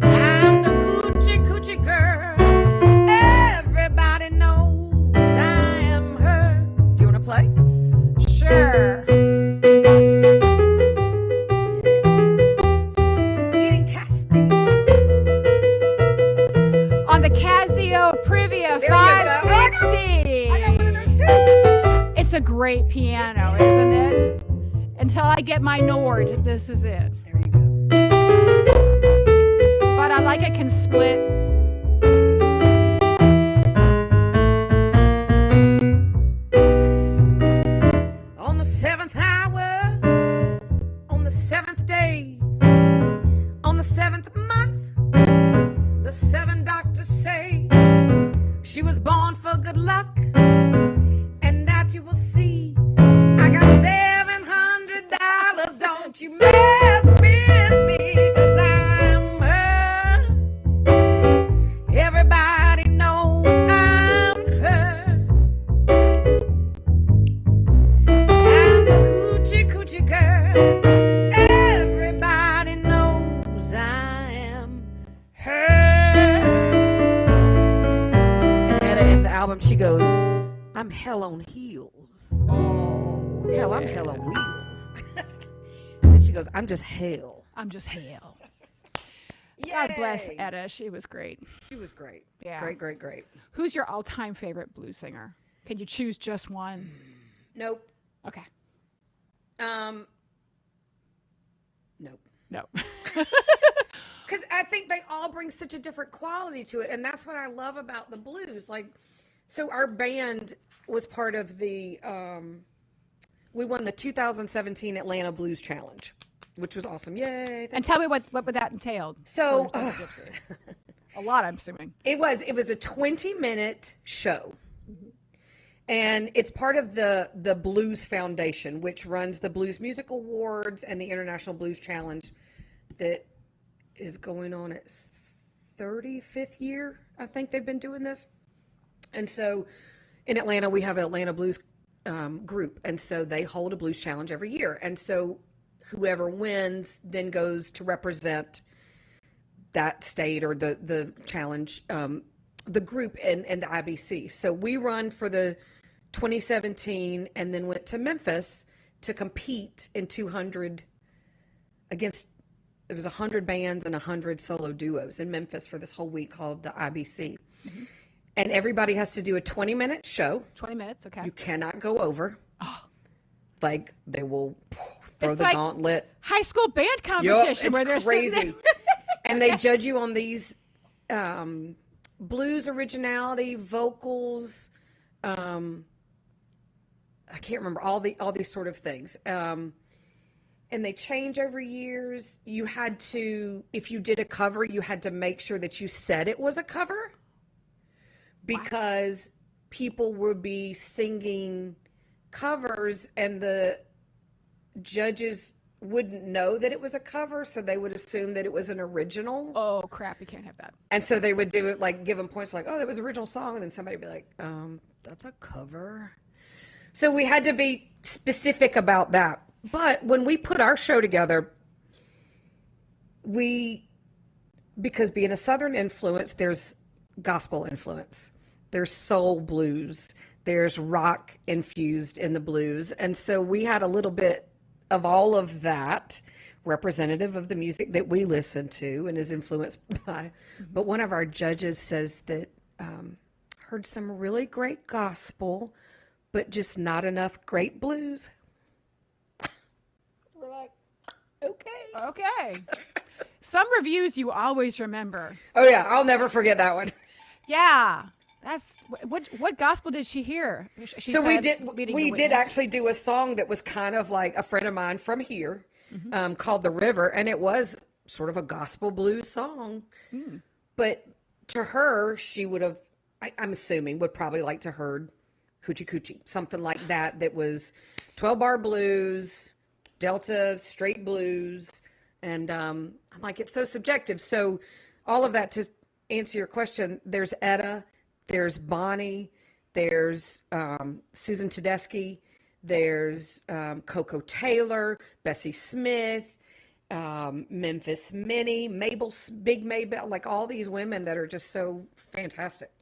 I'm the hoochie coochie girl. Everybody knows I am her. Do you want to play? Sure. Eating Castile. On the Casio Privia There you go. 560. I got one of those too. It's a great piano, isn't it? Until I get my Nord, this is it. There you go. But I like it can split. On the seventh hour, on the seventh day, good luck, and that you will see. I got $700, don't you mess with me, 'cause I'm her. Everybody knows I'm her. I'm the hoochie coochie girl. Everybody knows I am her. And Etta in the album, she goes, I'm hell on heels. Oh, Hell, I'm hell on wheels. And then she goes, I'm just hell. I'm just hell. God bless Yay. Etta. She was great. She was great. Yeah. Great. Who's your all-time favorite blues singer? Can you choose just one? Nope. Okay. Nope. No. Because I think they all bring such a different quality to it. And that's what I love about the blues. Like, so our band was part of the, we won the 2017 Atlanta Blues Challenge, which was awesome. Yay. And tell me what that entailed. So, for ThunderGypsy. A lot, I'm assuming. It was a 20-minute show. And it's part of the Blues Foundation, which runs the Blues Music Awards and the International Blues Challenge that is going on its 35th year. I think they've been doing this. And so in Atlanta, we have an Atlanta Blues group. And so they hold a blues challenge every year. And so whoever wins then goes to represent that state or the challenge, the group and the IBC. So we run for the 2017 and then went to Memphis to compete in 200 against, it was 100 bands and 100 solo duos in Memphis for this whole week called the IBC. Mm-hmm. And everybody has to do a 20-minute show. 20 minutes, okay. You cannot go over. Oh. Like they will throw It's the like gauntlet. high school band competition where they're crazy. sitting there. And they judge you on these blues originality, vocals, I can't remember all these sort of things. And they change every years. You had to, if you did a cover, you had to make sure that you said it was a cover because people would be singing covers and the judges wouldn't know that it was a cover, so they would assume that it was an original. Oh crap, you can't have that. And so they would do it like give them points like, oh, that was an original song, and then somebody would be like, that's a cover. So we had to be specific about that. But when we put our show together, because being a Southern influence, there's gospel influence, there's soul blues, there's rock infused in the blues. And so we had a little bit of all of that representative of the music that we listen to and is influenced by. But one of our judges says that heard some really great gospel, but just not enough great blues. We're like, Okay. Some reviews you always remember. oh yeah, I'll never forget that one. Yeah. That's what gospel did she hear? She So we said, did "Meeting we the did witness." actually do a song that was kind of like a friend of mine from here called The River, and it was sort of a gospel blues song. But to her, she would have, I'm assuming, would probably like to heard Hoochie Coochie, something like that was 12-bar blues, Delta straight blues, and I'm like, it's so subjective. So all of that, to answer your question, there's Etta, there's Bonnie, there's Susan Tedeschi, there's Coco Taylor, Bessie Smith, Memphis Minnie, Big Mabel, like all these women that are just so fantastic.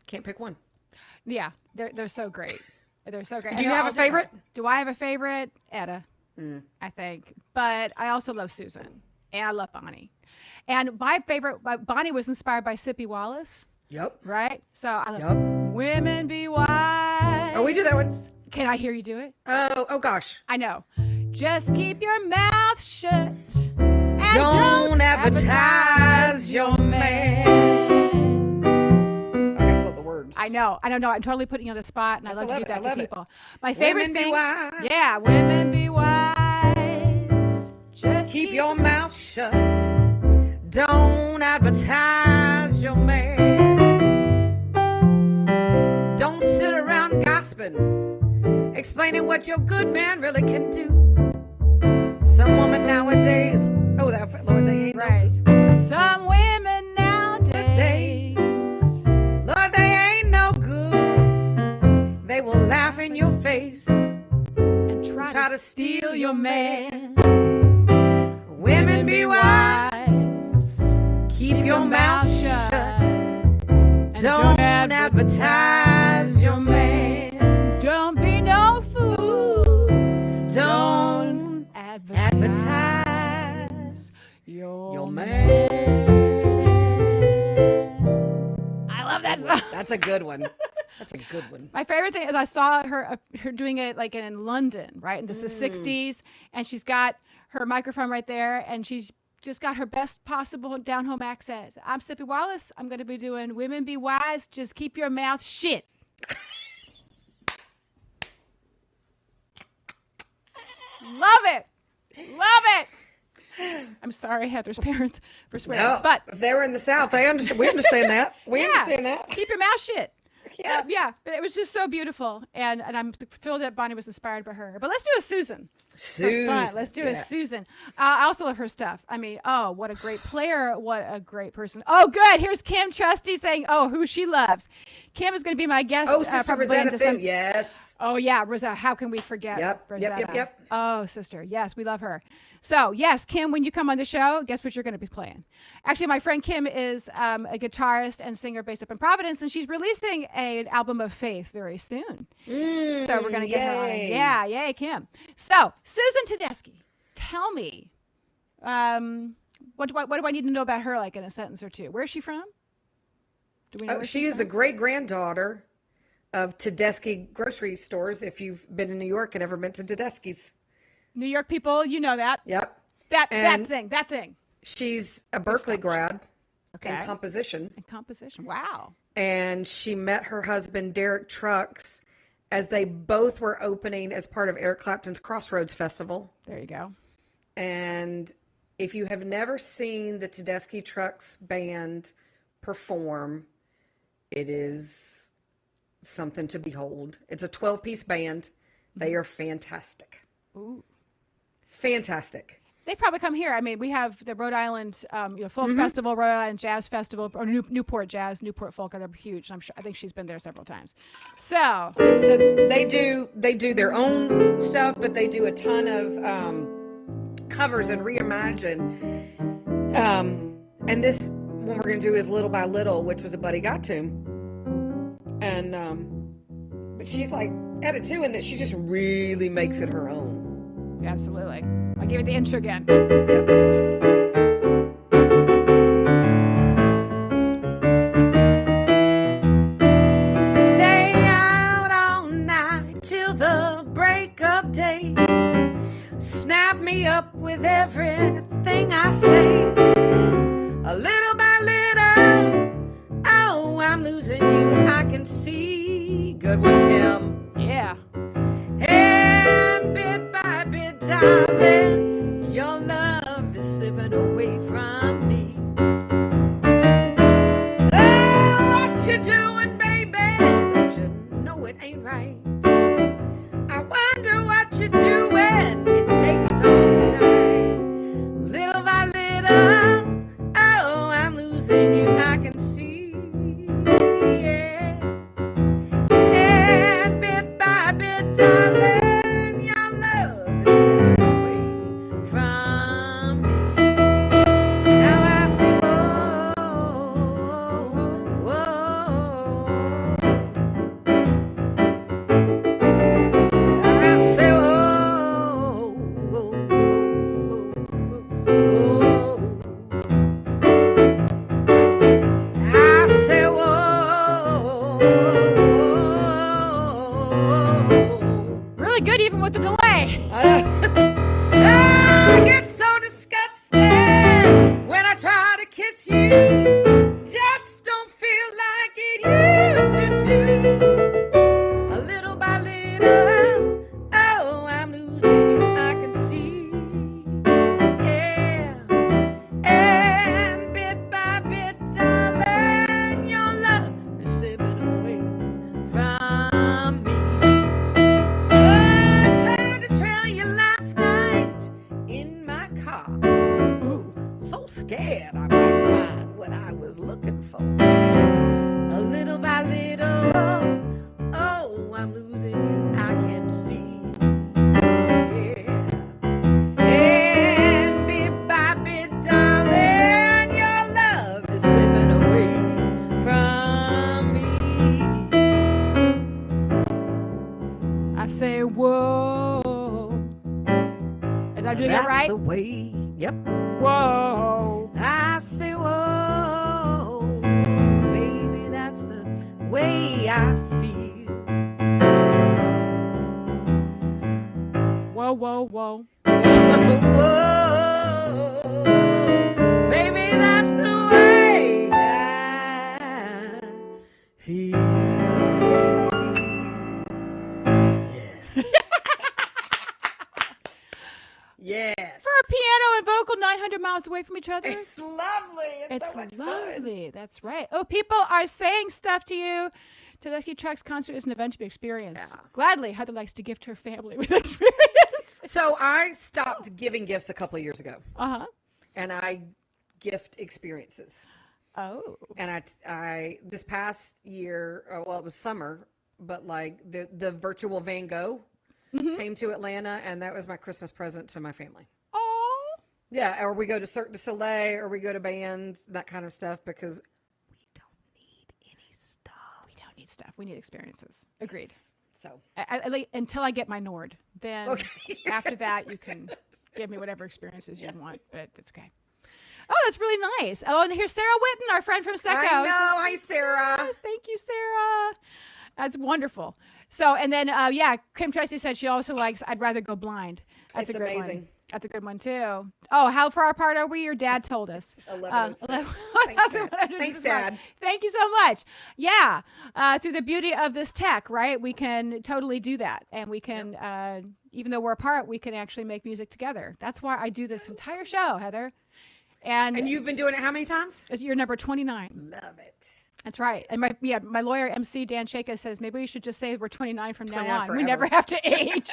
Can't pick one. Yeah, they're so great. They're so great. Do you have a favorite? Do I have a favorite? Etta, I think. But I also love Susan, and I love Bonnie. And my favorite, Bonnie was inspired by Sippy Wallace. Yep. Right? So I love Women Be Wise. Oh, we do that one. Can I hear you do it? Oh gosh. I know. Just keep your mouth shut. And Don't advertise your man. I gotta pull up the words. I know. I'm totally putting you on the spot, and I love to do that to people. My favorite Women be thing. wise. Yeah, women be wise. Just Keep your mouth shut. Don't advertise your man. explaining what your good man really can do. Some woman nowadays, oh, that Lord, they ain't Right. Some women no nowadays. Lord, they ain't no good. They will laugh in your face And try to steal your man. Women be wise. Keep your mouth shut. And Don't advertise your man. Don't be no fool. Don't advertise your man. I love that song. That's a good one. That's a good one. My favorite thing is I saw her doing it like in London, right? And this is 60s, and she's got her microphone right there, and she's just got her best possible down-home accent. I'm Sippy Wallace. I'm going to be doing Women Be Wise. Just keep your mouth shut. Love it. Love it. I'm sorry, Heather's parents, for swearing. No, But if they were in the South, they understand. We understand that. We understand that. keep your mouth shut. Yeah. Yeah, but it was just so beautiful, and I'm thrilled that Bonnie was inspired by her. But let's do a Susan. For fun. Let's do a Susan. I also love her stuff. I mean, oh, what a great player. What a great person. Oh, good. Here's Kim Trusty saying, oh, who she loves. Kim is going to be my guest. Oh, Sister probably in Rosetta December. Too. Yes. Oh, yeah, Rosetta. How can we forget Rosetta? Yep. Oh, sister. Yes, we love her. So, yes, Kim, when you come on the show, guess what you're going to be playing? Actually, my friend Kim is a guitarist and singer based up in Providence, and she's releasing an album of faith very soon. So we're going to get her on. Yeah, yay, Kim. So, Susan Tedeschi, tell me, what do I need to know about her, like in a sentence or two? Where is she from? Do we know where She she's is the from? great-granddaughter of Tedeschi grocery stores. If you've been in New York and ever been to Tedeschi's. New York people, you know that. Yep. That And thing. She's a Berkeley grad Okay. in composition. And composition. Wow. And she met her husband, Derek Trucks, as they both were opening as part of Eric Clapton's Crossroads Festival. There you go. And if you have never seen the Tedeschi Trucks band perform, it is something to behold. It's a 12-piece band. They are fantastic. Ooh. Fantastic. They probably come here. I mean, we have the Rhode Island Folk Festival, Rhode Island Jazz Festival, or Newport Jazz, Newport Folk are huge. I think she's been there several times. So they do their own stuff, but they do a ton of covers and reimagine. And this one we're going to do is Little by Little, which was a Buddy Guy tune. And but she's like Etta too, in that she just really makes it her own. absolutely. I'll give it the intro again. Stay out all night till the break of day. Snap me up with everything I say. A little by little, oh, I'm losing you. I can see. Good one, Kim. Yeah. And bit by bit, darling, your love is slipping away from me. Oh, what you doing, baby? Don't you know it ain't right? I wonder what you're doing. It takes all night. Little by little, oh, I'm losing you. I can see. Yeah. And ah. Ooh, so scared I might find what I was looking for. A little by little, oh, I'm losing you, I can see. Yeah. And bit by bit, darling, your love is slipping away from me. I say, whoa. Did I do it That's right? the way, yep. Whoa. I say, whoa, baby, that's the way I feel. Whoa, whoa, whoa. Whoa, baby, that's the way I feel. Yeah. Yes. For a piano and vocal 900 miles away from each other. It's lovely. It's so much lovely. fun. That's right. Oh, people are saying stuff to you. Tedeschi Truck's concert is an event to be experienced. Yeah. Gladly, Heather likes to gift her family with experience. So I stopped giving gifts a couple of years ago, Uh-huh. and I gift experiences. Oh. And I this past year, well, it was summer, but like the virtual Van Gogh came to Atlanta, and that was my Christmas present to my family. Oh. Yeah, or we go to Cirque du Soleil, or we go to bands, that kind of stuff, because we don't need any stuff. We don't need stuff. We need experiences. Agreed. So Until I get my Nord. Then Okay. after that, you can give me whatever experiences you want, but it's okay. Oh, that's really nice. Oh, and here's Sarah Whitten, our friend from Secco. I know. Hi, Sarah. Thank you, Sarah. That's wonderful. So, and then, Kim Tracy said she also likes I'd Rather Go Blind. That's It's a great amazing. one. That's a good one, too. Oh, how far apart are we? Your dad told us. 11:06. 11:06. Thanks, Dad. Thank you so much. Yeah. Through the beauty of this tech, right? We can totally do that. And we can, even though we're apart, we can actually make music together. That's why I do this entire show, Heather. And you've been doing it how many times? you're number 29. Love it. That's right. And my lawyer, MC Dan Shaka, says maybe we should just say we're 29 from now 29 on. We forever. never have to age.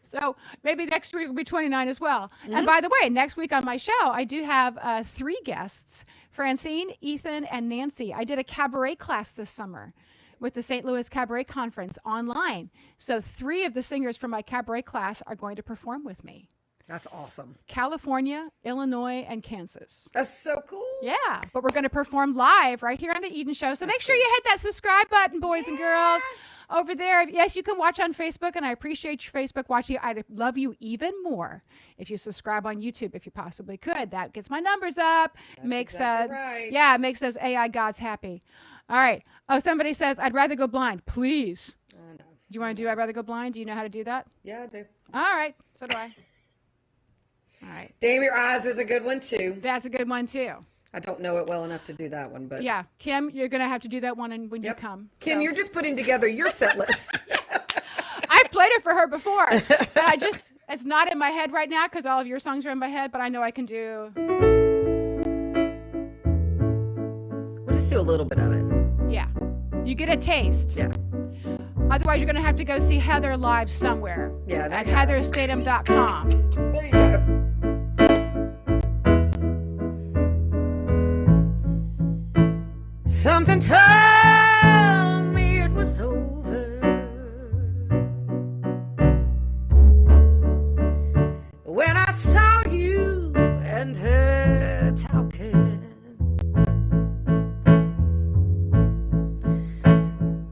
So maybe next week will be 29 as well. And by the way, next week on my show, I do have 3 guests, Francine, Ethan, and Nancy. I did a cabaret class this summer with the St. Louis Cabaret Conference online. So 3 of the singers from my cabaret class are going to perform with me. That's awesome. California, Illinois, and Kansas. That's so cool. Yeah, but we're going to perform live right here on The Eden Show. So make sure you hit that subscribe button, boys and girls, over there. Yes, you can watch on Facebook, and I appreciate your Facebook watching. I'd love you even more if you subscribe on YouTube, if you possibly could. That gets my numbers up. Makes exactly right. Yeah, it makes those AI gods happy. All right. Oh, somebody says, I'd rather go blind. Please. I know. Do you want to do I'd rather go blind? Do you know how to do that? Yeah, I do. All right. So do I. All right. Damn Your Eyes is a good one, too. That's a good one, too. I don't know it well enough to do that one, but Yeah, Kim, you're going to have to do that one when you come. Kim, you're just putting together your set list. I've played it for her before, but it's not in my head right now because all of your songs are in my head, but I know I can do. We'll just do a little bit of it. Yeah. You get a taste. Yeah. Otherwise, you're going to have to go see Heather live somewhere. Yeah, At yeah. heatherstatham.com. There you go. Something told me it was over when I saw you and her talking.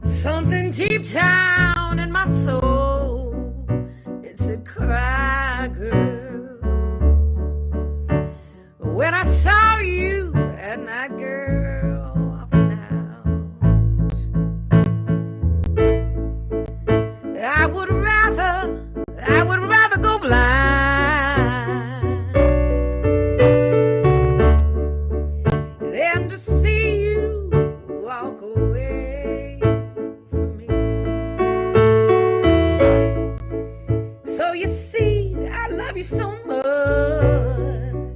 Something deep down in my soul, it said, cry, girl. When I saw you and that girl walking out, I would rather go blind than to see you walk away from me. So you see, I love you so much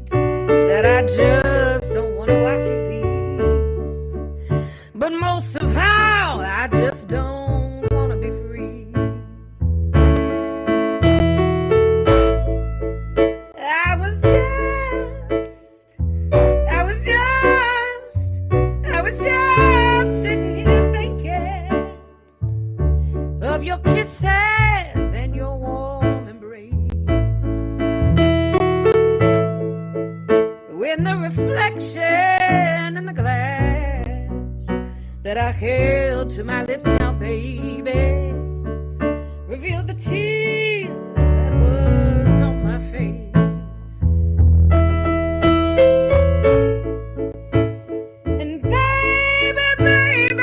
that I just don't want to watch you leave. But most of all, I just don't want to be free. I was just sitting here thinking of your kisses and your warm embrace. When the reflection in the glass that I held to my lips now, baby, revealed the tear that was on my face. And baby,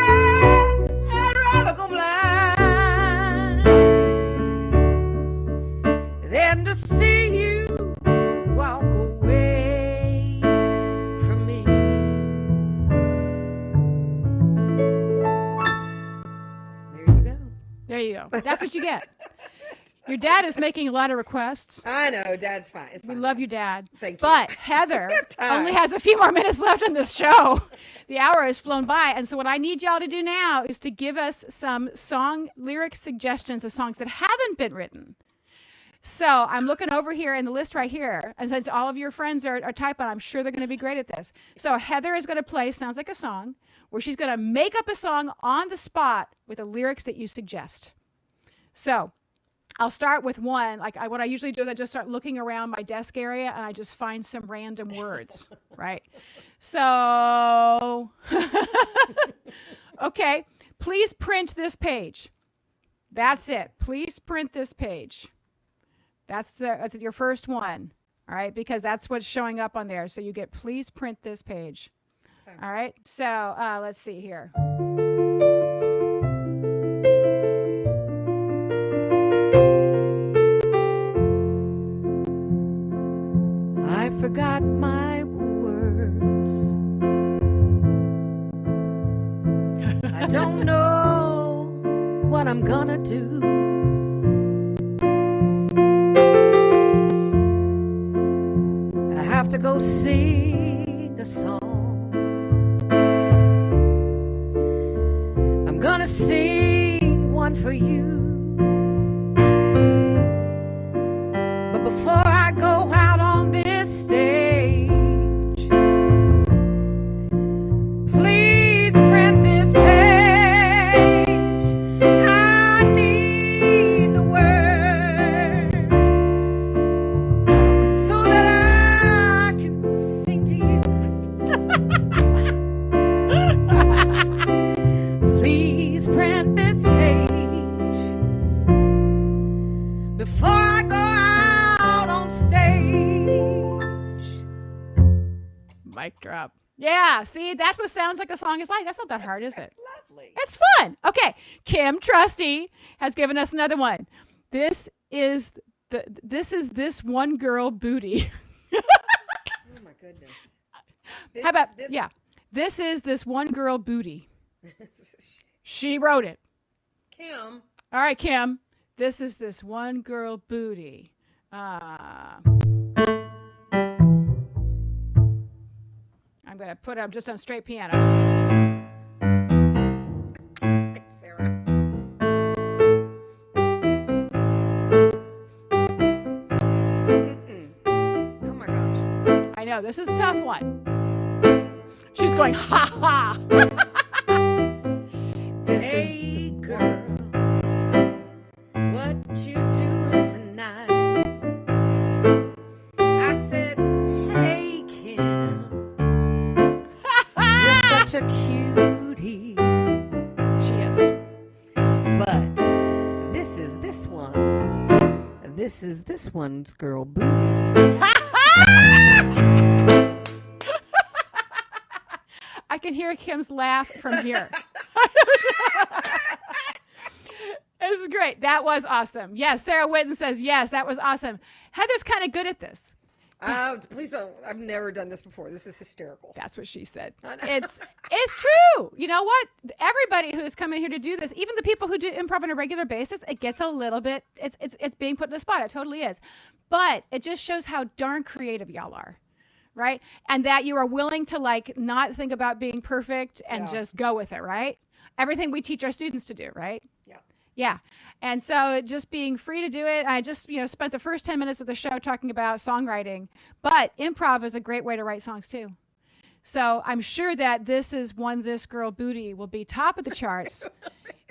I'd rather go blind than to see you walk away from me. There you go. There you go. That's what you get. Your dad is making a lot of requests. I know, Dad's fine. It's We fine. love you, Dad. Thank you. But Heather time. only has a few more minutes left on this show. The hour has flown by. And so what I need y'all to do now is to give us some song lyric suggestions of songs that haven't been written. So I'm looking over here in the list right here. And since all of your friends are typing, I'm sure they're going to be great at this. So Heather is going to play Sounds Like a Song, where she's going to make up a song on the spot with the lyrics that you suggest. So I'll start with one. What I usually do is I just start looking around my desk area and I just find some random words, right? So, okay, please print this page. That's it. Please print this page. That's your first one, all right? Because that's what's showing up on there. So you get please print this page. Okay. All right? So let's see here. I forgot my words. I don't know what I'm gonna do. I have to go sing a song. I'm gonna sing one for you. But before I go out on this stage, please print this page. I need the words so that I can sing to you. Please print this page before I go out on stage. Mic drop. Yeah, see, that's what Sounds Like a Song is like. That's not that hard, is it? Lovely. It's fun. Okay, Kim Trusty has given us another one. This is this one girl booty. Oh my goodness. How about This is this one girl booty. She wrote it. Kim? All right, Kim. This is this one girl booty. I'm going to put it just on straight piano. Sarah. Oh my gosh. I know, this is a tough one. She's going, ha ha. This is Hey girl, what you doing tonight? I said, hey Kim, you're such a cutie. She is. But this is this one. This is this one's girl booty. I can hear Kim's laugh from here. This is great. That was awesome. Yes, Sarah Whitten says, yes, that was awesome. Heather's kind of good at this. Please don't. I've never done this before. This is hysterical. That's what she said. It's true. You know what? Everybody who's coming here to do this, even the people who do improv on a regular basis, it gets a little bit, it's being put in the spot. It totally is. But it just shows how darn creative y'all are. Right? And that you are willing to not think about being perfect and just go with it, right? Everything we teach our students to do, right? Yeah. Yeah. And so just being free to do it, I just, spent the first 10 minutes of the show talking about songwriting, but improv is a great way to write songs too. So I'm sure that this is one This Girl Booty will be top of the charts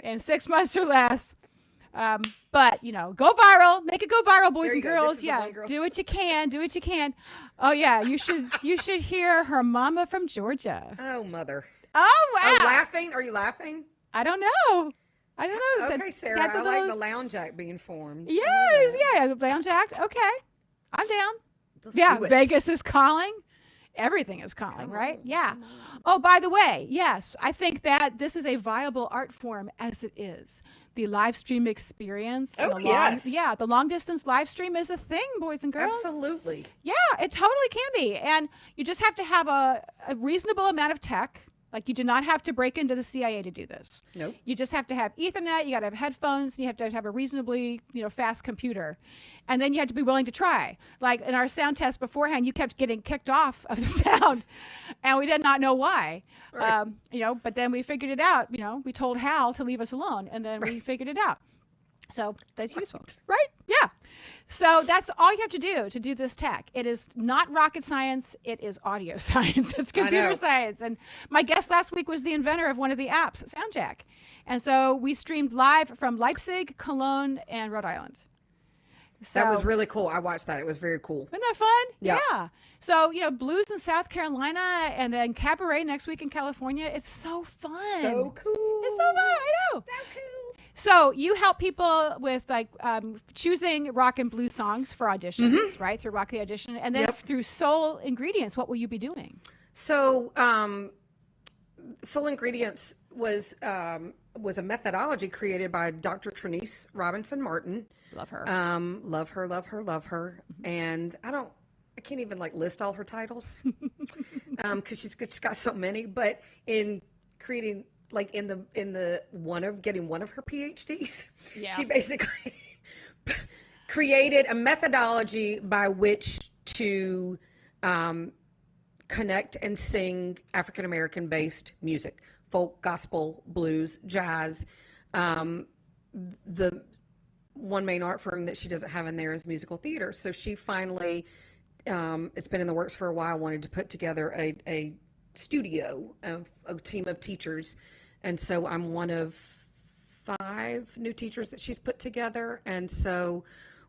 in 6 months or less. But go viral, make it go viral, boys and girls. Yeah. Do what you can. Do what you can. Oh yeah. You should hear her mama from Georgia. Oh, mother. Oh, wow. Oh, laughing? Are you laughing? I don't know. Okay, Sarah, I like the lounge act being formed. Yes, yeah, lounge act. Okay, I'm down. Let's do it. Vegas is calling. Everything is calling, right? Yeah. Oh, by the way, yes, I think that this is a viable art form as it is. The live stream experience. Oh, yes. Yeah, the long distance live stream is a thing, boys and girls. Absolutely. Yeah, it totally can be. And you just have to have a reasonable amount of tech. Like, you do not have to break into the CIA to do this. Nope. You just have to have Ethernet, you got to have headphones, and you have to have a reasonably, fast computer. And then you have to be willing to try. Like, in our sound test beforehand, you kept getting kicked off of the sound, and we did not know why. Right. But then we figured it out. We told Hal to leave us alone, and then we figured it out. So that's useful, right? Yeah. So that's all you have to do this tech. It is not rocket science. It is audio science. It's computer science. And my guest last week was the inventor of one of the apps, SoundJack. And so we streamed live from Leipzig, Cologne, and Rhode Island. So, that was really cool. I watched that. It was very cool. Isn't that fun? Yeah. So, blues in South Carolina and then cabaret next week in California. It's so fun. So cool. It's so fun. I know. So cool. So you help people with choosing rock and blues songs for auditions, right? Through Rock the Audition. And then through Soul Ingredients, what will you be doing? So Soul Ingredients was a methodology created by Dr. Trinice Robinson Martin. Love her. Love her, love her, love her. And I can't even list all her titles because she's got so many. But in creating, in the getting one of her PhDs, she basically created a methodology by which to connect and sing African American based music, folk, gospel, blues, jazz. The one main art form that she doesn't have in there is musical theater. So she finally, it's been in the works for a while, wanted to put together a studio of a team of teachers. And so I'm one of 5 new teachers that she's put together. And so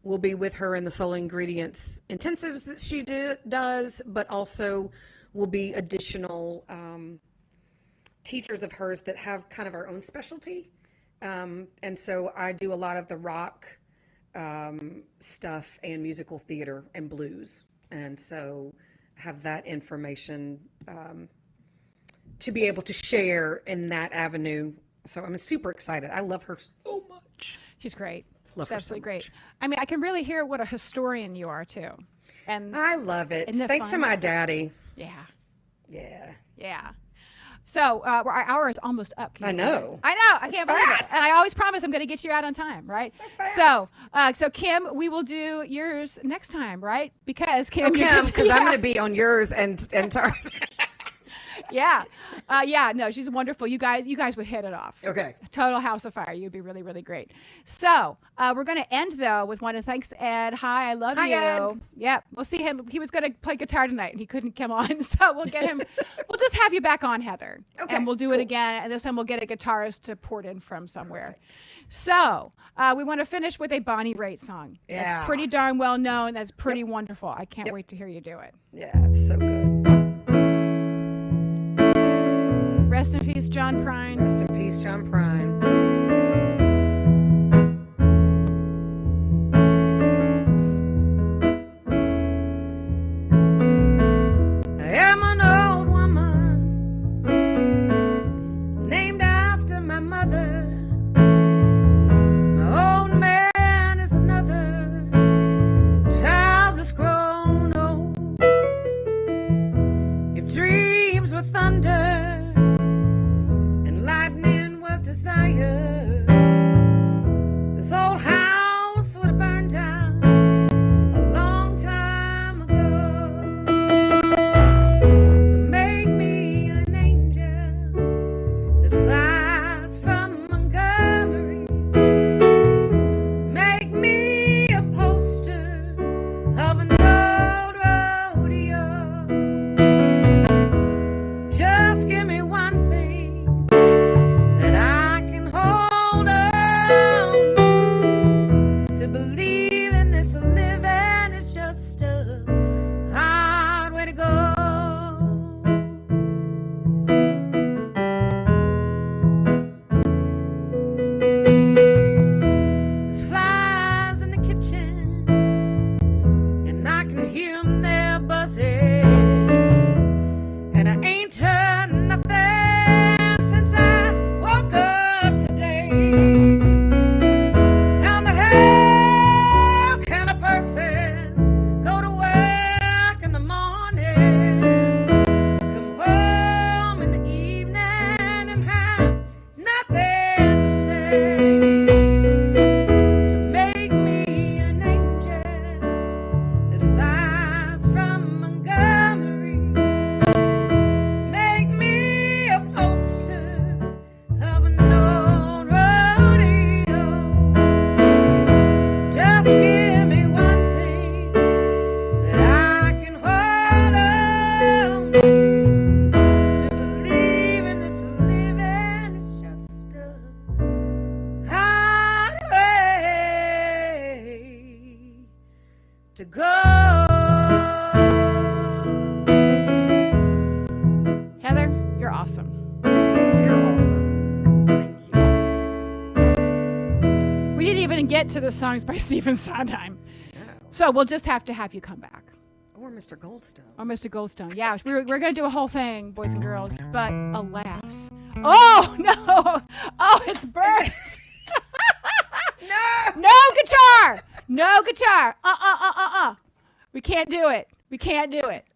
we'll be with her in the Soul Ingredients intensives that she does, but also will be additional teachers of hers that have kind of our own specialty. And so I do a lot of the rock stuff and musical theater and blues. And so have that information to be able to share in that avenue. So I'm super excited. I love her so much. She's great. Love She's her absolutely so great. much. I mean, I can really hear what a historian you are too. And I love it. Isn't it Thanks fun? to my daddy. Yeah. Yeah. Yeah. So our hour is almost up. Can you I believe know. it? I know. I So can't believe it. fast. And I always promise I'm going to get you out on time, right? So fast. So Kim, we will do yours next time, right? Because Kim, Because I'm going to be on yours and yeah. No, she's wonderful. You guys would hit it off. Okay. Total house of fire. You'd be really, really great. So we're going to end though with one of thanks, Ed. Hi, I love Hi, you. Ed. Yep. We'll see him. He was going to play guitar tonight and he couldn't come on. So we'll get him. We'll just have you back on, Heather. Okay, And we'll do it again. And this time we'll get a guitarist to port in from somewhere. Perfect. So we want to finish with a Bonnie Raitt song. Yeah. That's pretty darn well known. That's pretty wonderful. I can't wait to hear you do it. Yeah, it's so good. Rest in peace, John Prine. Rest in peace, John Prine. I am an old woman named after my mother. My old man is another child that's grown old. If dreams were thunder, lightning was desire. hear 'em there buzzing, and I ain't heard nothing since I woke up today. How the hell can a person go to work in the morning, come home in the evening, and have nothing to say? So make me an angel that flies from Montgomery. Make me a poster of an old rodeo. Just give me one thing that I can hold on to believe in this living is just a highway to go. Heather, you're awesome. You're awesome. Thank you. We didn't even get to the songs by Stephen Sondheim. So we'll just have to have you come back. Or Mr. Goldstone. Or Mr. Goldstone. Yeah, we're going to do a whole thing, boys and girls. But alas. Oh, no. Oh, it's burnt. No guitar. No guitar. We can't do it. We can't do it.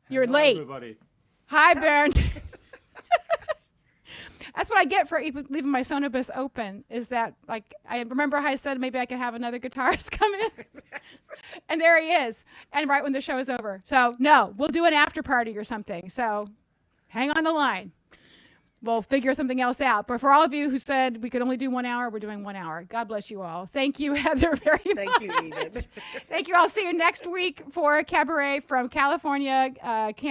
You're late. Everybody. Hi, Bernd. That's what I get for leaving my Sonobus open, is that, like, I remember how I said maybe I could have another guitarist come in. And there he is. And right when the show is over. So, no, we'll do an after party or something. So, hang on the line. We'll figure something else out. But for all of you who said we could only do 1 hour, we're doing 1 hour. God bless you all. Thank you, Heather, very much. Thank you, Edith. Thank you. I'll see you next week for a cabaret from California.